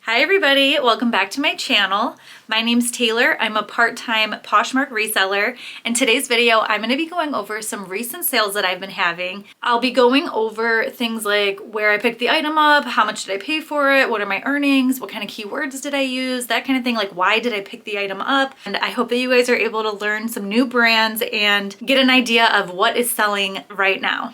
Hi everybody, welcome back to my channel. My name's Taylor. I'm a part-time Poshmark reseller. In today's video, I'm going to be going over some recent sales that I've been having. I'll be going over things like where I picked the item up, how much did I pay for it, what are my earnings, what kind of keywords did I use, that kind of thing, like why did I pick the item up. And I hope that you guys are able to learn some new brands and get an idea of what is selling right now.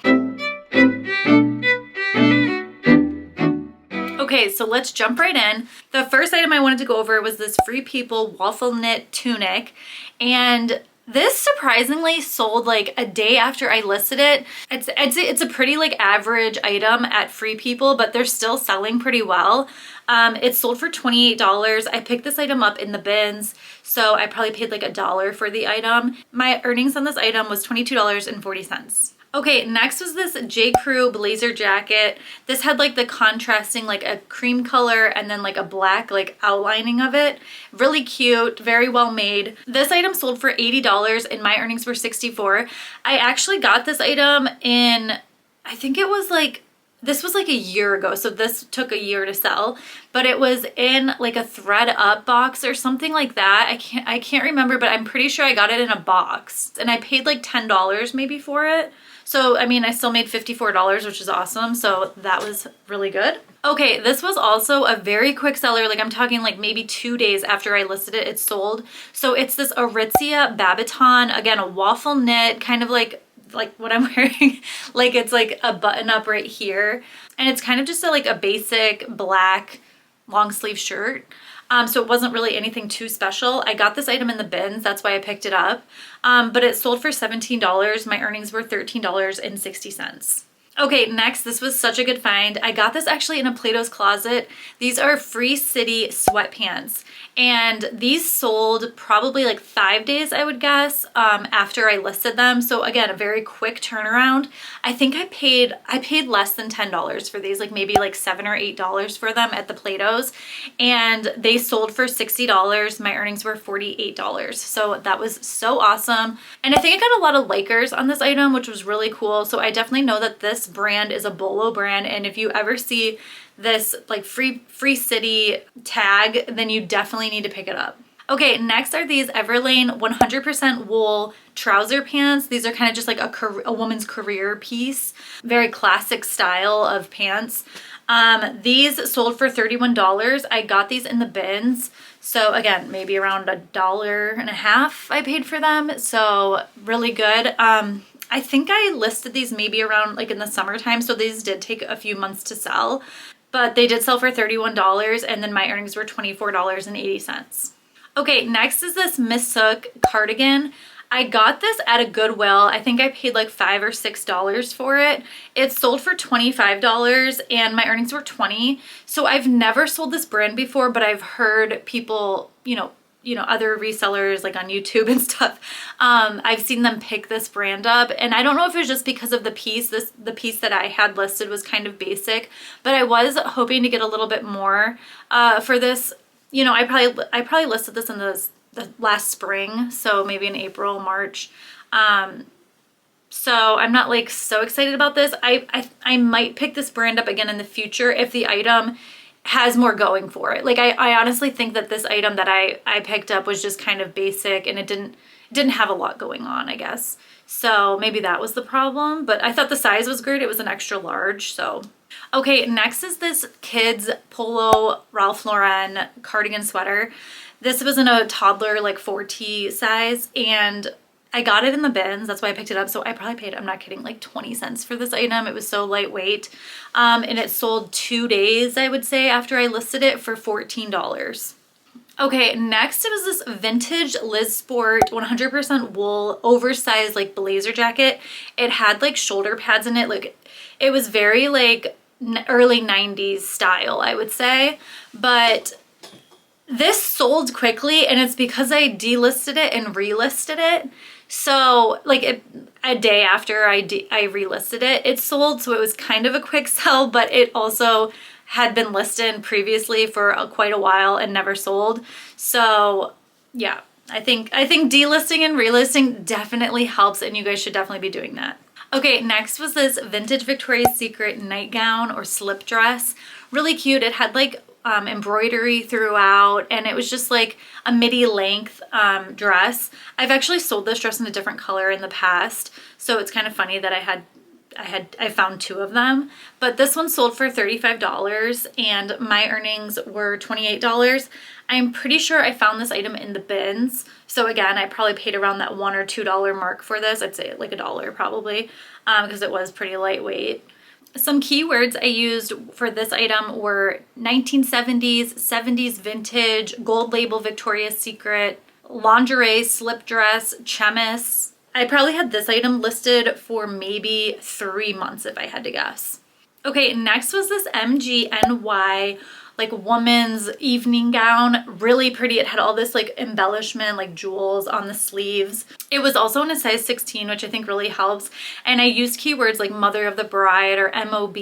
Okay, so let's jump right in. The first item I wanted to go over was this Free People waffle knit tunic, and this surprisingly sold like a day after I listed it. I'd say it's a pretty like average item at Free People, but they're still selling pretty well. It sold for $28. I picked this item up in the bins, so I probably paid like $1 for the item. My earnings on this item was $22.40. Okay, next was this J. Crew blazer jacket. This had like the contrasting like a cream color and then like a black like outlining of it. Really cute, very well made. This item sold for $80 and my earnings were $64. I actually got this item in, I think it was like, this was like a year ago, so this took a year to sell, but it was in like a thread up box or something like that. I can't remember, but I'm pretty sure I got it in a box and I paid like $10 maybe for it. So, I mean, I still made $54, which is awesome. So that was really good. Okay, this was also a very quick seller. Like I'm talking like maybe 2 days after I listed it, it sold. So it's this Aritzia Babaton, again, a waffle knit, kind of like what I'm wearing. Like it's like a button up right here. And it's kind of just like a basic black long sleeve shirt. So it wasn't really anything too special. I got this item in the bins, that's why I picked it up. But it sold for $17. My earnings were $13.60. Okay, next, this was such a good find. I got this actually in a Plato's Closet. These are Free City sweatpants. And these sold probably like 5 days, I would guess, after I listed them. So again, a very quick turnaround. I think I paid less than $10 for these, like maybe like $7 or $8 for them at the Plato's. And they sold for $60. My earnings were $48. So that was so awesome. And I think I got a lot of likers on this item, which was really cool. So I definitely know that this brand is a Bolo brand, and if you ever see this like free city tag, then you definitely need to pick it up. Okay, next are these Everlane 100% wool trouser pants. These are kind of just like a woman's career piece, very classic style of pants. These sold for $31. I got these in the bins. So again, maybe around $1.50 I paid for them. So really good. I think I listed these maybe around like in the summertime, so these did take a few months to sell, but they did sell for $31 and then my earnings were $24.80. Okay, next is this Miss Sook cardigan. I got this at a Goodwill. I think I paid like $5 or $6 for it. It sold for $25 and my earnings were $20. So I've never sold this brand before, but I've heard people, other resellers like on YouTube and stuff. I've seen them pick this brand up, and I don't know if it was just because of the piece. The piece that I had listed was kind of basic, but I was hoping to get a little bit more for this. I probably listed this in the last spring, so maybe in April, March. So I'm not like so excited about this. I might pick this brand up again in the future if the item has more going for it. Like I honestly think that this item that I picked up was just kind of basic and it didn't have a lot going on, I guess. So maybe that was the problem, but I thought the size was great. It was an extra large, so. Okay, next is this kids polo Ralph Lauren cardigan sweater. This was in a toddler like 4T size, and I got it in the bins. That's why I picked it up. So I probably paid, I'm not kidding, like 20 cents for this item. It was so lightweight. And it sold 2 days, I would say, after I listed it for $14. Okay, next it was this vintage Liz Sport 100% wool oversized like blazer jacket. It had like shoulder pads in it. Like it was very like early 90s style, I would say. But this sold quickly, and it's because I delisted it and relisted it. So like a day after I relisted it, it sold. So it was kind of a quick sell, but it also had been listed previously for quite a while and never sold. So yeah, I think delisting and relisting definitely helps, and you guys should definitely be doing that. Okay, next was this vintage Victoria's Secret nightgown or slip dress. Really cute. It had like embroidery throughout, and it was just like a midi length dress. I've actually sold this dress in a different color in the past, so it's kind of funny that I found two of them, but this one sold for $35 and my earnings were $28. I'm pretty sure I found this item in the bins. So again, I probably paid around that $1 or $2 mark for this. I'd say like $1 probably, because it was pretty lightweight. Some keywords I used for this item were 1970s, 70s vintage, gold label Victoria's Secret, lingerie, slip dress, chemist. I probably had this item listed for maybe 3 months if I had to guess. Okay, next was this MGNY like woman's evening gown. Really pretty. It had all this like embellishment, like jewels on the sleeves. It was also in a size 16, which I think really helps. And I used keywords like mother of the bride or MOB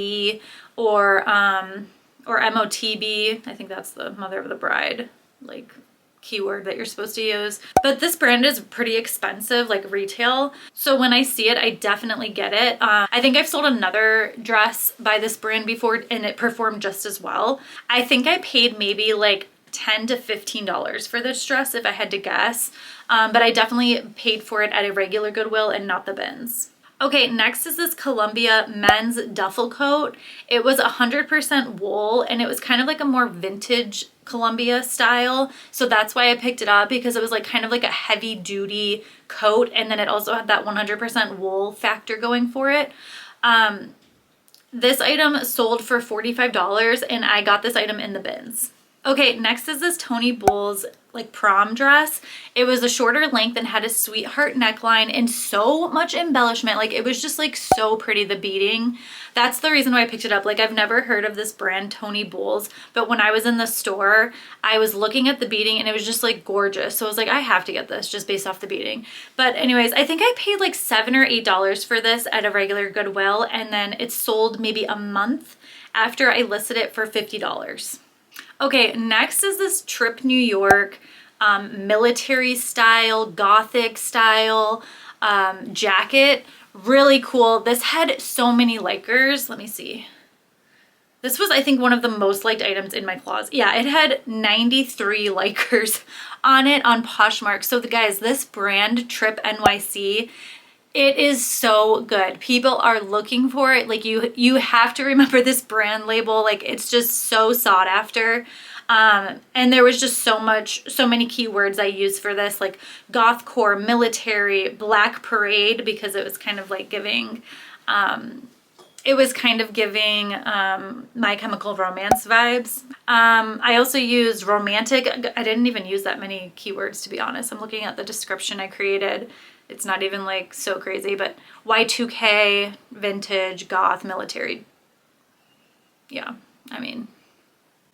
or MOTB. I think that's the mother of the bride like keyword that you're supposed to use. But this brand is pretty expensive, like retail. So when I see it, I definitely get it. I think I've sold another dress by this brand before and it performed just as well. I think I paid maybe like $10 to $15 for this dress if I had to guess. But I definitely paid for it at a regular Goodwill and not the bins. Okay, next is this Columbia men's duffel coat. It was 100% wool and it was kind of like a more vintage Columbia style. So that's why I picked it up, because it was like kind of like a heavy duty coat. And then it also had that 100% wool factor going for it. This item sold for $45 and I got this item in the bins. Okay, next is this Tony Bowles like prom dress. It was a shorter length and had a sweetheart neckline and so much embellishment. Like it was just like so pretty, the beading. That's the reason why I picked it up. Like I've never heard of this brand Tony Bowles, but when I was in the store, I was looking at the beading and it was just like gorgeous. So I was like, I have to get this just based off the beading. But anyways, I think I paid like $7 or $8 for this at a regular Goodwill, and then it sold maybe a month after I listed it for $50. Okay, next is this Trip New York military style, gothic style jacket. Really cool. This had so many likers. Let me see. This was, I think, one of the most liked items in my closet. Yeah, it had 93 likers on it on Poshmark. So guys, this brand Trip NYC, it is so good. People are looking for it. Like you have to remember this brand label. Like it's just so sought after. And there was just so many keywords I used for this, like Gothcore, military, Black Parade, because it was kind of like giving, My Chemical Romance vibes. I also used romantic. I didn't even use that many keywords, to be honest. I'm looking at the description I created. It's not even like so crazy, but Y2K, vintage, goth, military. Yeah, I mean,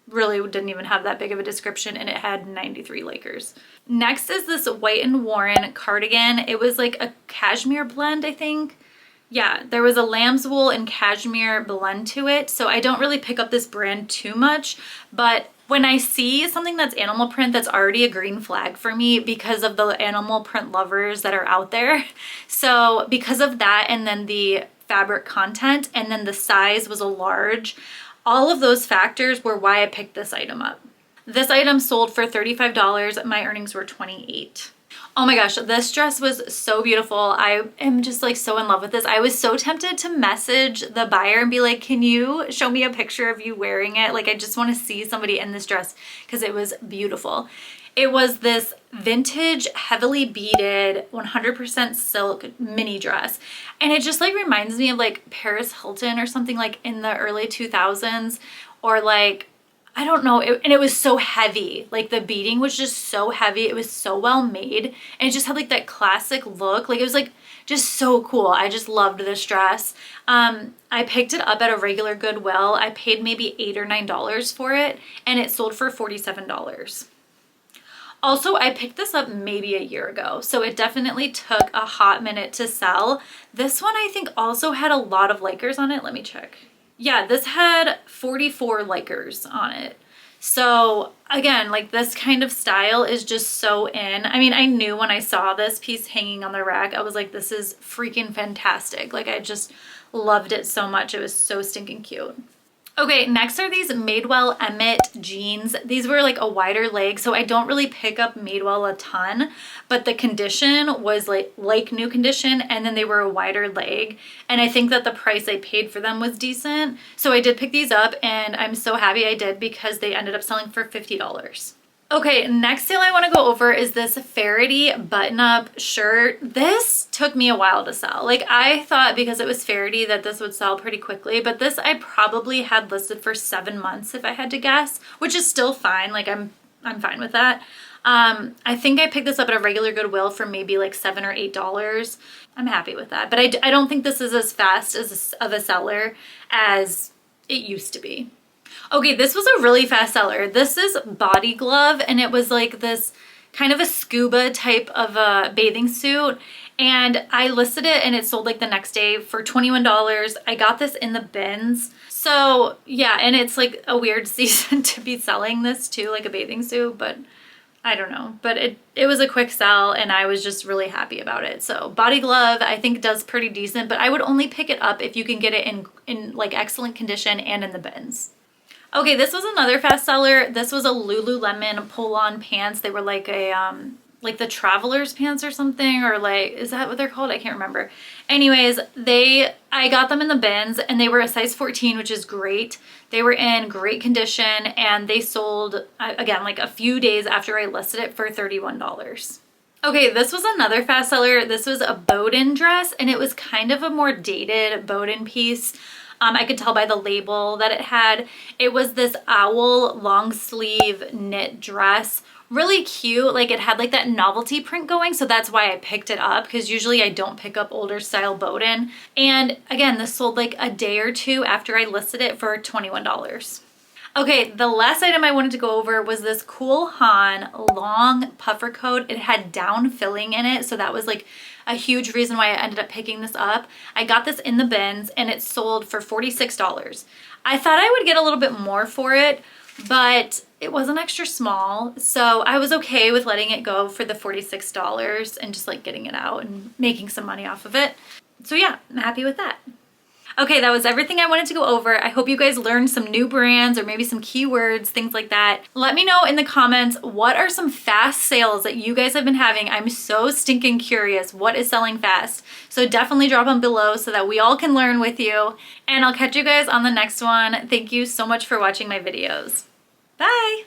really didn't even have that big of a description and it had 93 likers. Next is this White and Warren cardigan. It was like a cashmere blend, I think. Yeah, there was a lamb's wool and cashmere blend to it. So I don't really pick up this brand too much, but when I see something that's animal print, that's already a green flag for me because of the animal print lovers that are out there. So because of that, and then the fabric content, and then the size was a large, all of those factors were why I picked this item up. This item sold for $35. My earnings were $28. Oh my gosh, this dress was so beautiful. I am just like so in love with this. I was so tempted to message the buyer and be like, can you show me a picture of you wearing it? Like I just want to see somebody in this dress because it was beautiful. It was this vintage, heavily beaded, 100% silk mini dress. And it just like reminds me of like Paris Hilton or something like in the early 2000s, or like, I don't know. And it was so heavy. Like the beading was just so heavy. It was so well made. And it just had like that classic look. Like it was like just so cool. I just loved this dress. I picked it up at a regular Goodwill. I paid maybe $8 or $9 for it. And it sold for $47. Also, I picked this up maybe a year ago, so it definitely took a hot minute to sell. This one I think also had a lot of likers on it. Let me check. Yeah, this had 44 likers on it. So again, like this kind of style is just so in. I mean, I knew when I saw this piece hanging on the rack, I was like, this is freaking fantastic. Like I just loved it so much. It was so stinking cute. Okay, next are these Madewell Emmett jeans. These were like a wider leg, so I don't really pick up Madewell a ton, but the condition was like new condition, and then they were a wider leg, and I think that the price I paid for them was decent. So I did pick these up, and I'm so happy I did because they ended up selling for $50. Okay, next sale I want to go over is this Faraday button-up shirt. This took me a while to sell. Like, I thought because it was Faraday that this would sell pretty quickly, but this I probably had listed for 7 months if I had to guess, which is still fine. Like, I'm fine with that. I think I picked this up at a regular Goodwill for maybe like $7 or $8. I'm happy with that, but I don't think this is as fast of a seller as it used to be. Okay, this was a really fast seller. This is Body Glove, and it was like this kind of a scuba type of a bathing suit. And I listed it and it sold like the next day for $21. I got this in the bins. So yeah, and it's like a weird season to be selling this too, like a bathing suit, but I don't know. But it was a quick sell and I was just really happy about it. So Body Glove I think does pretty decent, but I would only pick it up if you can get it in like excellent condition and in the bins. Okay, this was another fast seller. This was a Lululemon pull-on pants. They were like a, like the traveler's pants or something, or like, is that what they're called? I can't remember. Anyways, I got them in the bins and they were a size 14, which is great. They were in great condition and they sold, again, like a few days after I listed it for $31. Okay, this was another fast seller. This was a Bowden dress and it was kind of a more dated Bowden piece. I could tell by the label that it had. It was this owl long sleeve knit dress. Really cute. Like it had like that novelty print going. So that's why I picked it up because usually I don't pick up older style Bowden. And again, this sold like a day or two after I listed it for $21. Okay, the last item I wanted to go over was this Cool Han long puffer coat. It had down filling in it, so that was like a huge reason why I ended up picking this up. I got this in the bins and it sold for $46. I thought I would get a little bit more for it, but it wasn't extra small, so I was okay with letting it go for the $46 and just like getting it out and making some money off of it. So yeah, I'm happy with that. Okay, that was everything I wanted to go over. I hope you guys learned some new brands or maybe some keywords, things like that. Let me know in the comments, what are some fast sales that you guys have been having? I'm so stinking curious. What is selling fast? So definitely drop them below so that we all can learn with you. And I'll catch you guys on the next one. Thank you so much for watching my videos. Bye!